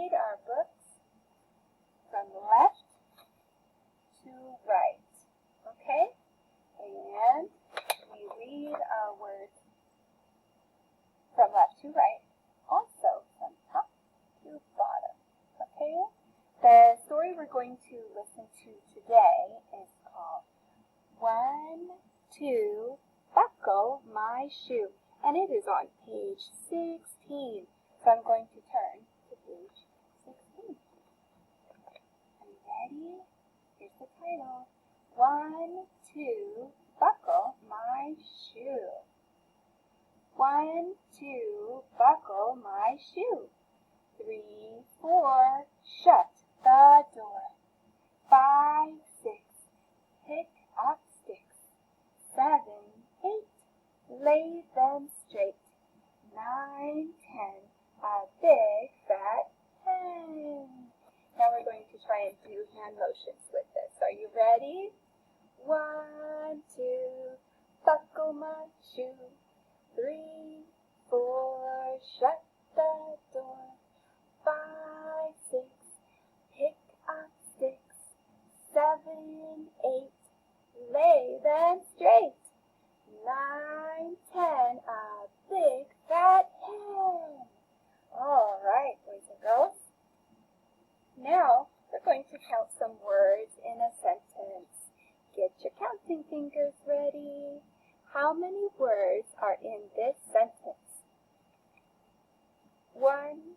read our books from left to right, okay? And we read our words from left to right, also from top to bottom, okay? The story we're going to listen to today is called 1, 2, Buckle My Shoe, and it is on page 16. So I'm going to turn to page 16. Are you ready? Here's the title. 1, 2, Buckle My Shoe. 1, 2, Buckle My Shoe. 3, 4, Shut the door. 5, 6, Pick up sticks. 7, 8, Lay them straight. 9, 10, a big fat hen. Now we're going to try and do hand motions with this. Are you ready? 1, 2, buckle my shoe. 3, 4, shut the door. 5, 6, pick up sticks. 7, 8, lay them straight. 9, 10, a big fat hen. All right, boys and girls. Now we're going to count some words in a sentence. Get your counting fingers ready. How many words are in this sentence? 1,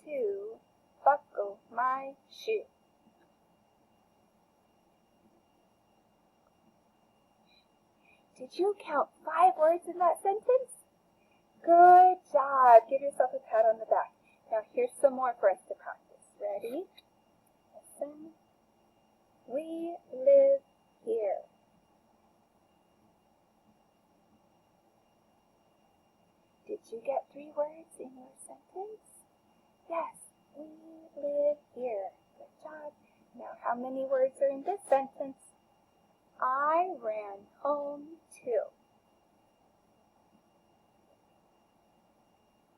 2, buckle my shoe. Did you count 5 words in that sentence? Good job. Give yourself a pat on the back. Now here's some more for us to practice. Ready? Listen. We live here. Did you get 3 words in your sentence? Yes, we live here. Good job. Now how many words are in this sentence? I ran home too.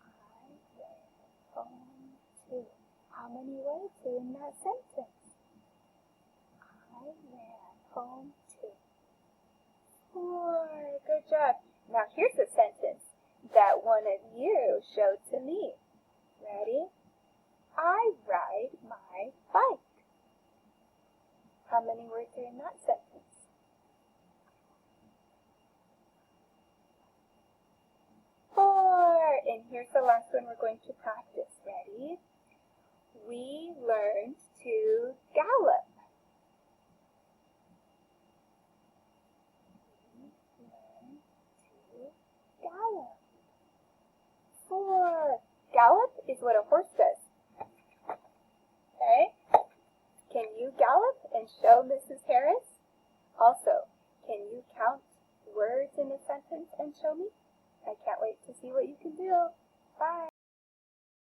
I ran home too. How many words are in that sentence? I ran home too. 4. Good job. Now here's a sentence that one of you showed to me. Ready? I ride my bike. How many words are in that sentence? 4. And here's the last one we're going to practice. Ready? We learned to gallop. We learned to gallop. 4. Gallop is what a horse does. Okay? Can you gallop and show Mrs. Harris? Also, can you count words in a sentence and show me? I can't wait to see what you can do. Bye.